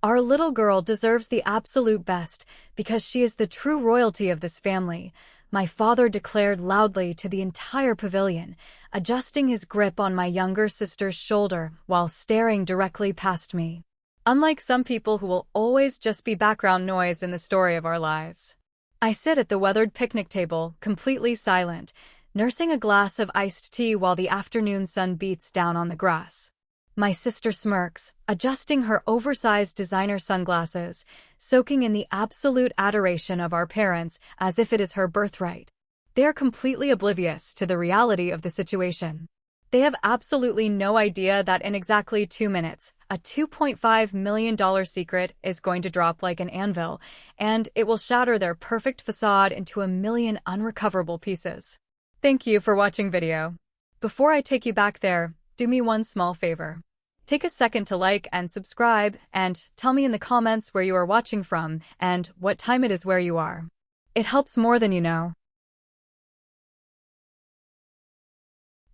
Our little girl deserves the absolute best because she is the true royalty of this family, my father declared loudly to the entire pavilion, adjusting his grip on my younger sister's shoulder while staring directly past me. Unlike some people who will always just be background noise in the story of our lives. I sit at the weathered picnic table, completely silent, nursing a glass of iced tea while the afternoon sun beats down on the grass. My sister smirks, adjusting her oversized designer sunglasses, soaking in the absolute adoration of our parents as if it is her birthright. They are completely oblivious to the reality of the situation. They have absolutely no idea that in exactly 2 minutes, a $2.5 million secret is going to drop like an anvil, and it will shatter their perfect facade into a million unrecoverable pieces. Thank you for watching video. Before I take you back there, do me one small favor. Take a second to like and subscribe, and tell me in the comments where you are watching from and what time it is where you are. It helps more than you know.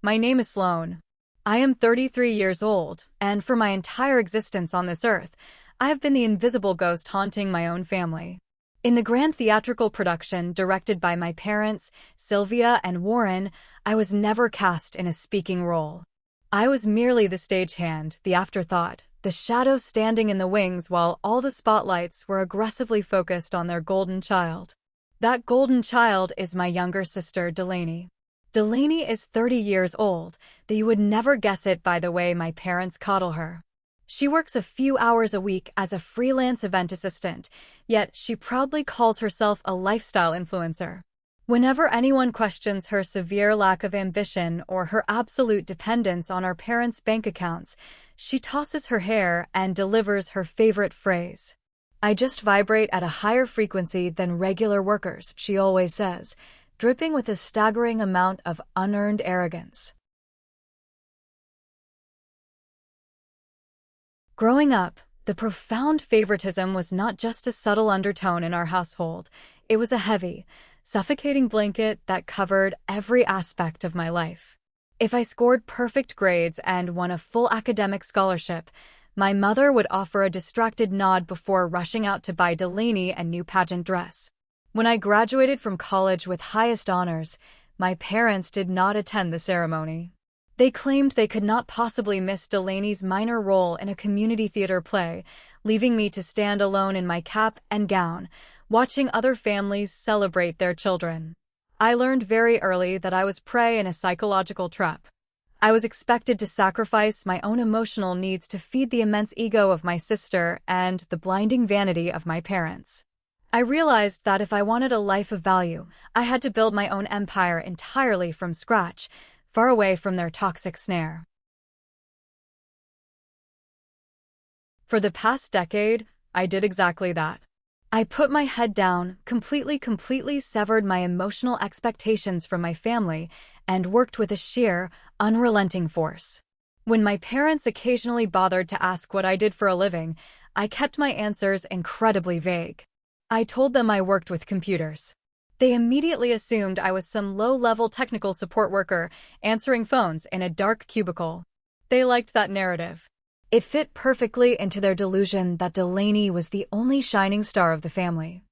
My name is Sloane. I am 33 years old, and for my entire existence on this earth, I have been the invisible ghost haunting my own family. In the grand theatrical production directed by my parents, Sylvia and Warren, I was never cast in a speaking role. I was merely the stagehand, the afterthought, the shadow standing in the wings while all the spotlights were aggressively focused on their golden child. That golden child is my younger sister, Delaney. Delaney is 30 years old, though you would never guess it by the way my parents coddle her. She works a few hours a week as a freelance event assistant, yet she proudly calls herself a lifestyle influencer. Whenever anyone questions her severe lack of ambition or her absolute dependence on our parents' bank accounts, she tosses her hair and delivers her favorite phrase. "I just vibrate at a higher frequency than regular workers," she always says, dripping with a staggering amount of unearned arrogance. Growing up, the profound favoritism was not just a subtle undertone in our household. It was a heavy, suffocating blanket that covered every aspect of my life. If I scored perfect grades and won a full academic scholarship, my mother would offer a distracted nod before rushing out to buy Delaney a new pageant dress. When I graduated from college with highest honors, my parents did not attend the ceremony. They claimed they could not possibly miss Delaney's minor role in a community theater play, leaving me to stand alone in my cap and gown, watching other families celebrate their children. I learned very early that I was prey in a psychological trap. I was expected to sacrifice my own emotional needs to feed the immense ego of my sister and the blinding vanity of my parents. I realized that if I wanted a life of value, I had to build my own empire entirely from scratch, far away from their toxic snare. For the past decade, I did exactly that. I put my head down, completely severed my emotional expectations from my family, and worked with a sheer, unrelenting force. When my parents occasionally bothered to ask what I did for a living, I kept my answers incredibly vague. I told them I worked with computers. They immediately assumed I was some low-level technical support worker answering phones in a dark cubicle. They liked that narrative. It fit perfectly into their delusion that Delaney was the only shining star of the family.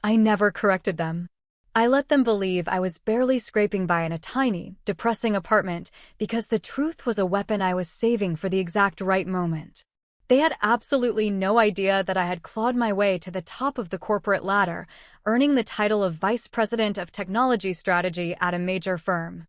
I never corrected them. I let them believe I was barely scraping by in a tiny, depressing apartment because the truth was a weapon I was saving for the exact right moment. They had absolutely no idea that I had clawed my way to the top of the corporate ladder, earning the title of Vice President of Technology Strategy at a major firm.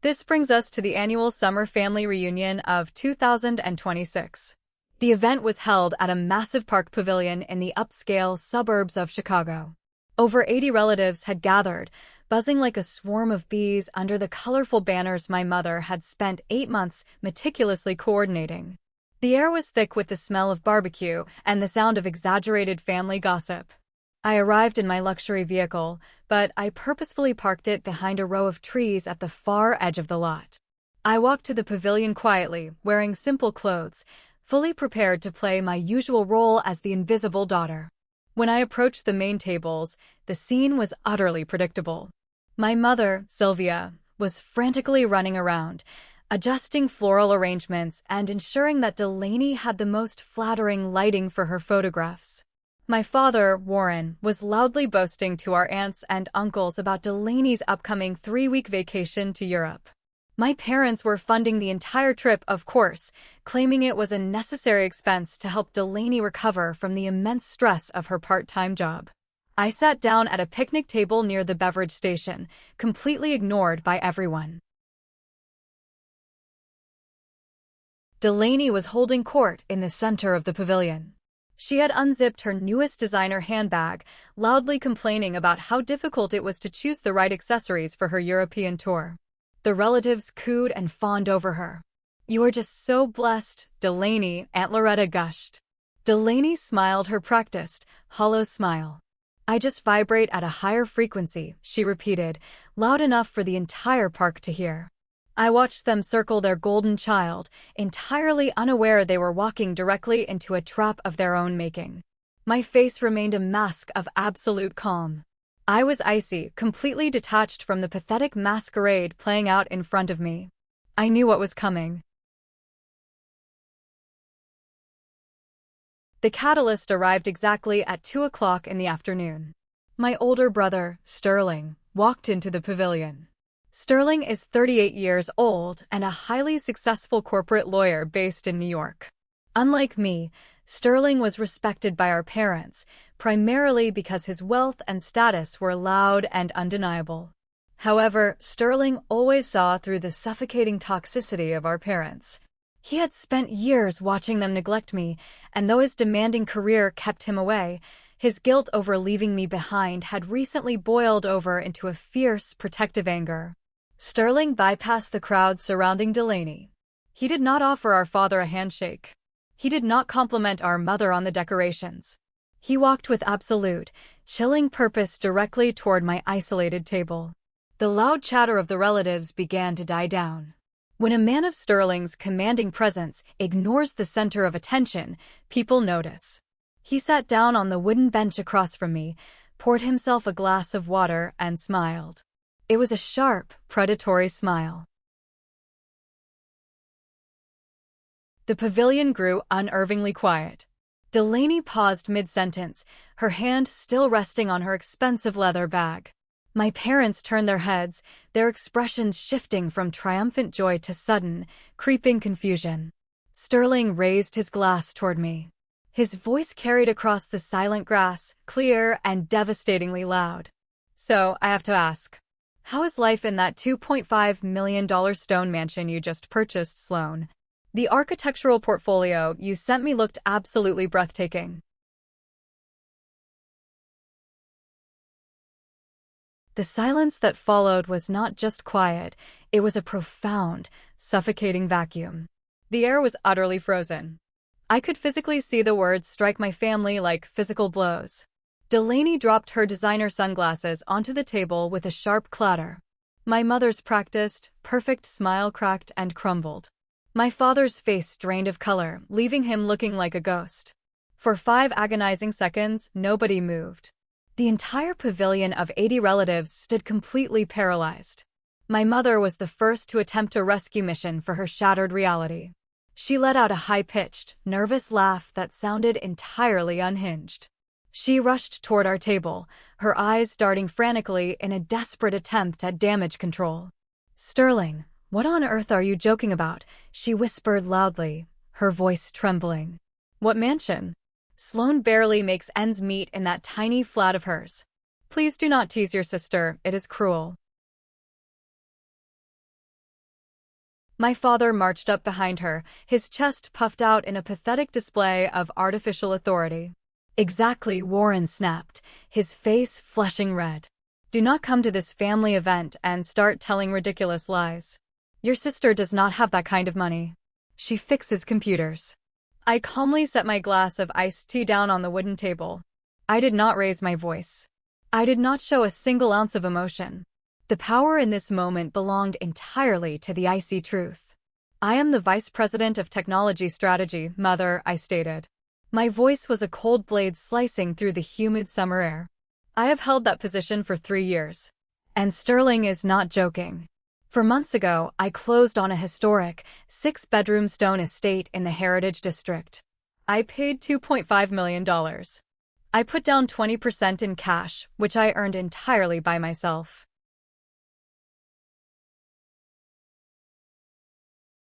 This brings us to the annual Summer Family Reunion of 2026. The event was held at a massive park pavilion in the upscale suburbs of Chicago. Over 80 relatives had gathered, buzzing like a swarm of bees under the colorful banners my mother had spent 8 months meticulously coordinating. The air was thick with the smell of barbecue and the sound of exaggerated family gossip. I arrived in my luxury vehicle, but I purposefully parked it behind a row of trees at the far edge of the lot. I walked to the pavilion quietly, wearing simple clothes, fully prepared to play my usual role as the invisible daughter. When I approached the main tables, the scene was utterly predictable. My mother, Sylvia, was frantically running around, adjusting floral arrangements and ensuring that Delaney had the most flattering lighting for her photographs. My father, Warren, was loudly boasting to our aunts and uncles about Delaney's upcoming 3-week vacation to Europe. My parents were funding the entire trip, of course, claiming it was a necessary expense to help Delaney recover from the immense stress of her part-time job. I sat down at a picnic table near the beverage station, completely ignored by everyone. Delaney was holding court in the center of the pavilion. She had unzipped her newest designer handbag, loudly complaining about how difficult it was to choose the right accessories for her European tour. The relatives cooed and fawned over her. "You are just so blessed, Delaney," Aunt Loretta gushed. Delaney smiled her practiced, hollow smile. "I just vibrate at a higher frequency," she repeated, loud enough for the entire park to hear. I watched them circle their golden child, entirely unaware they were walking directly into a trap of their own making. My face remained a mask of absolute calm. I was icy, completely detached from the pathetic masquerade playing out in front of me. I knew what was coming. The catalyst arrived exactly at 2 o'clock in the afternoon. My older brother, Sterling, walked into the pavilion. Sterling is 38 years old and a highly successful corporate lawyer based in New York. Unlike me, Sterling was respected by our parents, primarily because his wealth and status were loud and undeniable. However, Sterling always saw through the suffocating toxicity of our parents. He had spent years watching them neglect me, and though his demanding career kept him away, his guilt over leaving me behind had recently boiled over into a fierce, protective anger. Sterling bypassed the crowd surrounding Delaney. He did not offer our father a handshake. He did not compliment our mother on the decorations. He walked with absolute, chilling purpose directly toward my isolated table. The loud chatter of the relatives began to die down. When a man of Sterling's commanding presence ignores the center of attention, people notice. He sat down on the wooden bench across from me, poured himself a glass of water, and smiled. It was a sharp, predatory smile. The pavilion grew unnervingly quiet. Delaney paused mid-sentence, her hand still resting on her expensive leather bag. My parents turned their heads, their expressions shifting from triumphant joy to sudden, creeping confusion. Sterling raised his glass toward me. His voice carried across the silent grass, clear and devastatingly loud. "So, I have to ask, how is life in that $2.5 million stone mansion you just purchased, Sloan? The architectural portfolio you sent me looked absolutely breathtaking." The silence that followed was not just quiet, it was a profound, suffocating vacuum. The air was utterly frozen. I could physically see the words strike my family like physical blows. Delaney dropped her designer sunglasses onto the table with a sharp clatter. My mother's practiced, perfect smile cracked and crumbled. My father's face drained of color, leaving him looking like a ghost. For 5 agonizing seconds, nobody moved. The entire pavilion of 80 relatives stood completely paralyzed. My mother was the first to attempt a rescue mission for her shattered reality. She let out a high-pitched, nervous laugh that sounded entirely unhinged. She rushed toward our table, her eyes darting frantically in a desperate attempt at damage control. "Sterling, what on earth are you joking about?" she whispered loudly, her voice trembling. "What mansion? Sloan barely makes ends meet in that tiny flat of hers. Please do not tease your sister, it is cruel." My father marched up behind her, his chest puffed out in a pathetic display of artificial authority. "Exactly," Warren snapped, his face flushing red. "Do not come to this family event and start telling ridiculous lies. Your sister does not have that kind of money. She fixes computers." I calmly set my glass of iced tea down on the wooden table. I did not raise my voice. I did not show a single ounce of emotion. The power in this moment belonged entirely to the icy truth. "I am the Vice President of Technology Strategy, Mother," I stated. My voice was a cold blade slicing through the humid summer air. "I have held that position for 3 years. And Sterling is not joking. Months ago, I closed on a historic, 6-bedroom stone estate in the Heritage District. I paid $2.5 million. I put down 20% in cash, which I earned entirely by myself.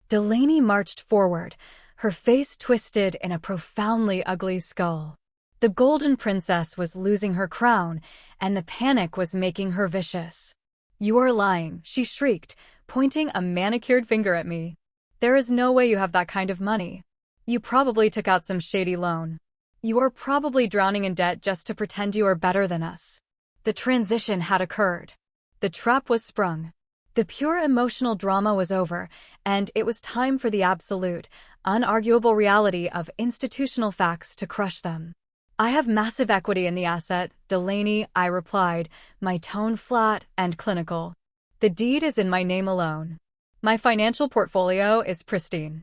Delaney marched forward, her face twisted in a profoundly ugly skull. The Golden Princess was losing her crown, and the panic was making her vicious. "You are lying," she shrieked, pointing a manicured finger at me. "There is no way you have that kind of money. You probably took out some shady loan. You are probably drowning in debt just to pretend you are better than us." The transition had occurred. The trap was sprung. The pure emotional drama was over, and it was time for the absolute, unarguable reality of institutional facts to crush them. "I have massive equity in the asset, Delaney," I replied, my tone flat and clinical. "The deed is in my name alone. My financial portfolio is pristine.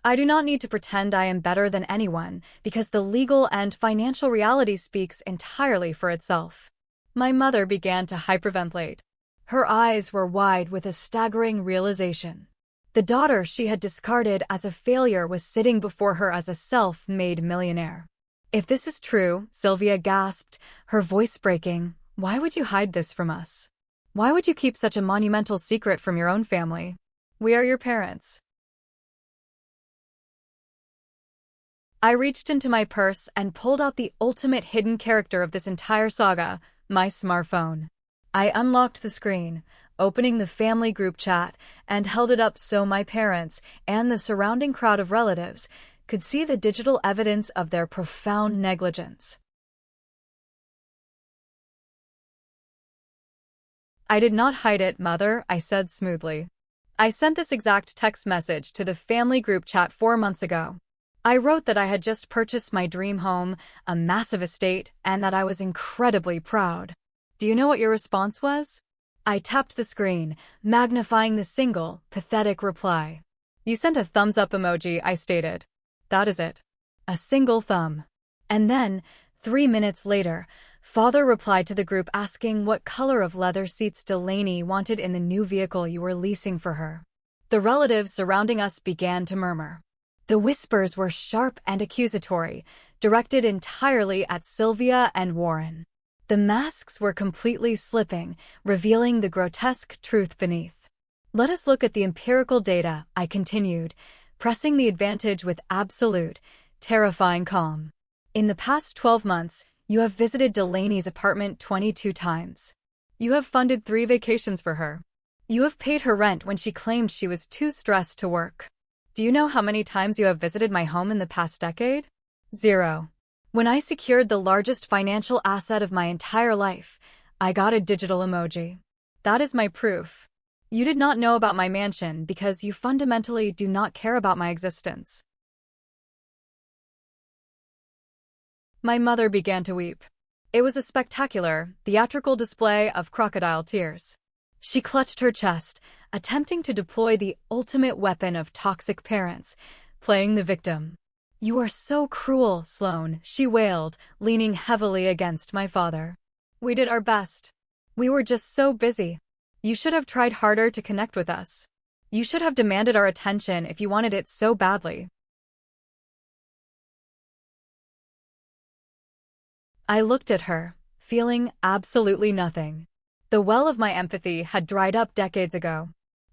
I do not need to pretend I am better than anyone, because the legal and financial reality speaks entirely for itself." My mother began to hyperventilate. Her eyes were wide with a staggering realization. The daughter she had discarded as a failure was sitting before her as a self-made millionaire. "If this is true," Sylvia gasped, her voice breaking, "why would you hide this from us? Why would you keep such a monumental secret from your own family? We are your parents." I reached into my purse and pulled out the ultimate hidden character of this entire saga, my smartphone. I unlocked the screen, opening the family group chat, and held it up so my parents and the surrounding crowd of relatives could see the digital evidence of their profound negligence. "I did not hide it, Mother," I said smoothly. "I sent this exact text message to the family group chat 4 months ago. I wrote that I had just purchased my dream home, a massive estate, and that I was incredibly proud. Do you know what your response was?" I tapped the screen, magnifying the single, pathetic reply. "You sent a thumbs-up emoji," I stated. "That is it. A single thumb." And then, 3 minutes later, Father replied to the group asking what color of leather seats Delaney wanted in the new vehicle you were leasing for her. The relatives surrounding us began to murmur. The whispers were sharp and accusatory, directed entirely at Sylvia and Warren. The masks were completely slipping, revealing the grotesque truth beneath. "Let us look at the empirical data," I continued, pressing the advantage with absolute, terrifying calm. "In the past 12 months, you have visited Delaney's apartment 22 times. You have funded 3 vacations for her. You have paid her rent when she claimed she was too stressed to work. Do you know how many times you have visited my home in the past decade? 0. When I secured the largest financial asset of my entire life, I got a digital emoji. That is my proof. You did not know about my mansion because you fundamentally do not care about my existence." My mother began to weep. It was a spectacular, theatrical display of crocodile tears. She clutched her chest, attempting to deploy the ultimate weapon of toxic parents, playing the victim. "You are so cruel, Sloane," she wailed, leaning heavily against my father. "We did our best. We were just so busy. You should have tried harder to connect with us. You should have demanded our attention if you wanted it so badly." I looked at her, feeling absolutely nothing. The well of my empathy had dried up decades ago.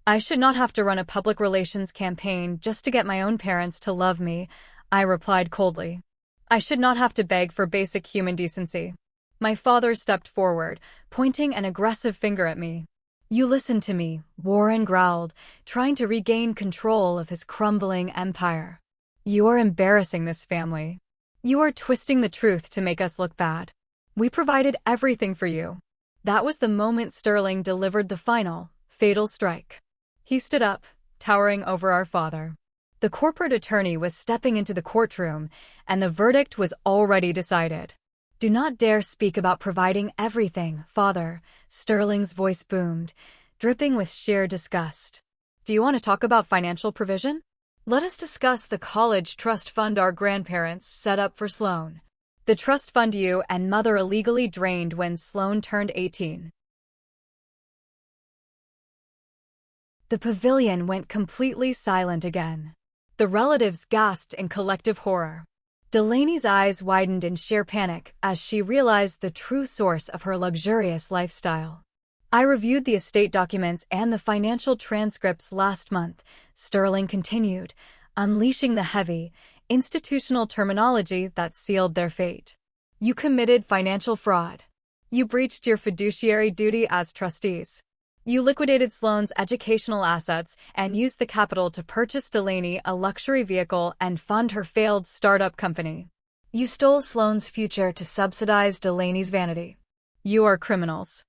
"I should not have to run a public relations campaign just to get my own parents to love me," I replied coldly. "I should not have to beg for basic human decency." My father stepped forward, pointing an aggressive finger at me. "You listen to me," Warren growled, trying to regain control of his crumbling empire. "You are embarrassing this family. You are twisting the truth to make us look bad. We provided everything for you." That was the moment Sterling delivered the final, fatal strike. He stood up, towering over our father. The corporate attorney was stepping into the courtroom, and the verdict was already decided. "Do not dare speak about providing everything, Father," Sterling's voice boomed, dripping with sheer disgust. "Do you want to talk about financial provision? Let us discuss the college trust fund our grandparents set up for Sloane. The trust fund you and Mother illegally drained when Sloane turned 18. The pavilion went completely silent again. The relatives gasped in collective horror. Delaney's eyes widened in sheer panic as she realized the true source of her luxurious lifestyle. I reviewed the estate documents and the financial transcripts last month, Sterling continued, unleashing the heavy, institutional terminology that sealed their fate. You committed financial fraud. You breached your fiduciary duty as trustees. You liquidated Sloane's educational assets and used the capital to purchase Delaney a luxury vehicle and fund her failed startup company. You stole Sloane's future to subsidize Delaney's vanity. You are criminals.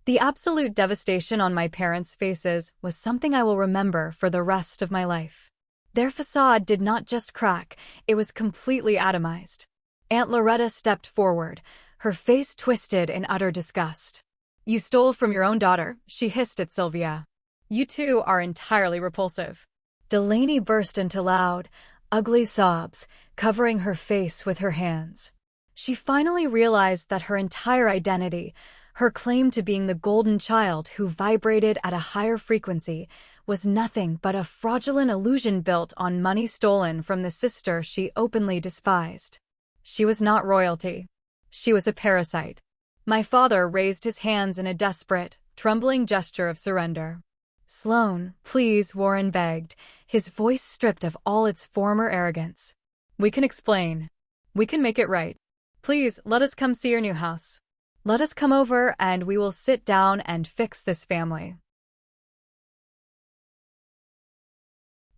The absolute devastation on my parents' faces was something I will remember for the rest of my life. Their facade did not just crack, it was completely atomized. Aunt Loretta stepped forward, her face twisted in utter disgust. You stole from your own daughter, she hissed at Sylvia. You two are entirely repulsive. Delaney burst into loud, ugly sobs, covering her face with her hands. She finally realized that her entire identity, her claim to being the golden child who vibrated at a higher frequency, was nothing but a fraudulent illusion built on money stolen from the sister she openly despised. She was not royalty. She was a parasite. My father raised his hands in a desperate, trembling gesture of surrender. Sloane, please, Warren begged, his voice stripped of all its former arrogance. We can explain. We can make it right. Please, let us come see your new house. Let us come over and we will sit down and fix this family.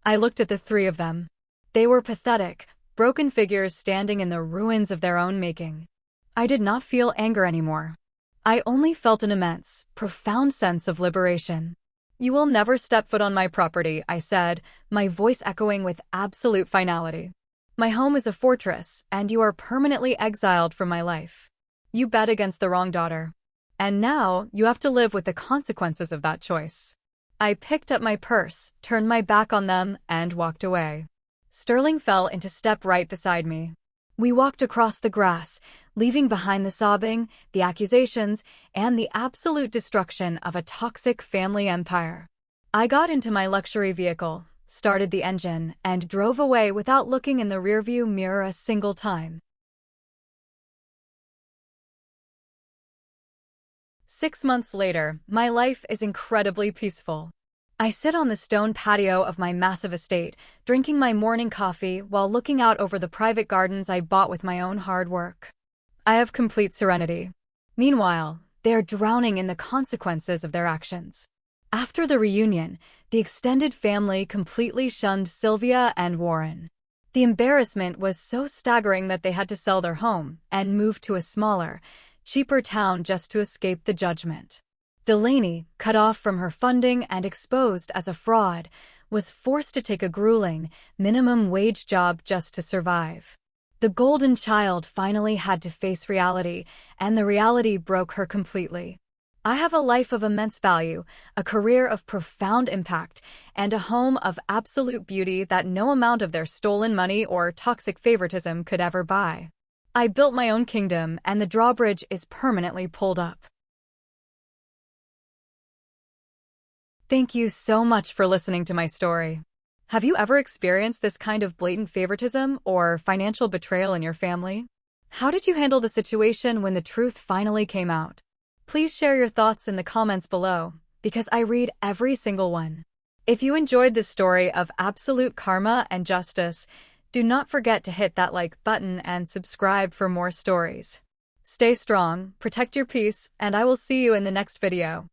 I looked at the three of them. They were pathetic, broken figures standing in the ruins of their own making. I did not feel anger anymore. I only felt an immense, profound sense of liberation. You will never step foot on my property, I said, my voice echoing with absolute finality. My home is a fortress, and you are permanently exiled from my life. You bet against the wrong daughter. And now, you have to live with the consequences of that choice. I picked up my purse, turned my back on them, and walked away. Sterling fell into step right beside me. We walked across the grass, leaving behind the sobbing, the accusations, and the absolute destruction of a toxic family empire. I got into my luxury vehicle, started the engine, and drove away without looking in the rearview mirror a single time. 6 months later, my life is incredibly peaceful. I sit on the stone patio of my massive estate, drinking my morning coffee while looking out over the private gardens I bought with my own hard work. I have complete serenity. Meanwhile, they are drowning in the consequences of their actions. After the reunion, the extended family completely shunned Sylvia and Warren. The embarrassment was so staggering that they had to sell their home and move to a smaller, cheaper town just to escape the judgment. Delaney, cut off from her funding and exposed as a fraud, was forced to take a grueling, minimum-wage job just to survive. The golden child finally had to face reality, and the reality broke her completely. I have a life of immense value, a career of profound impact, and a home of absolute beauty that no amount of their stolen money or toxic favoritism could ever buy. I built my own kingdom, and the drawbridge is permanently pulled up. Thank you so much for listening to my story. Have you ever experienced this kind of blatant favoritism or financial betrayal in your family? How did you handle the situation when the truth finally came out? Please share your thoughts in the comments below, because I read every single one. If you enjoyed this story of absolute karma and justice, do not forget to hit that like button and subscribe for more stories. Stay strong, protect your peace, and I will see you in the next video.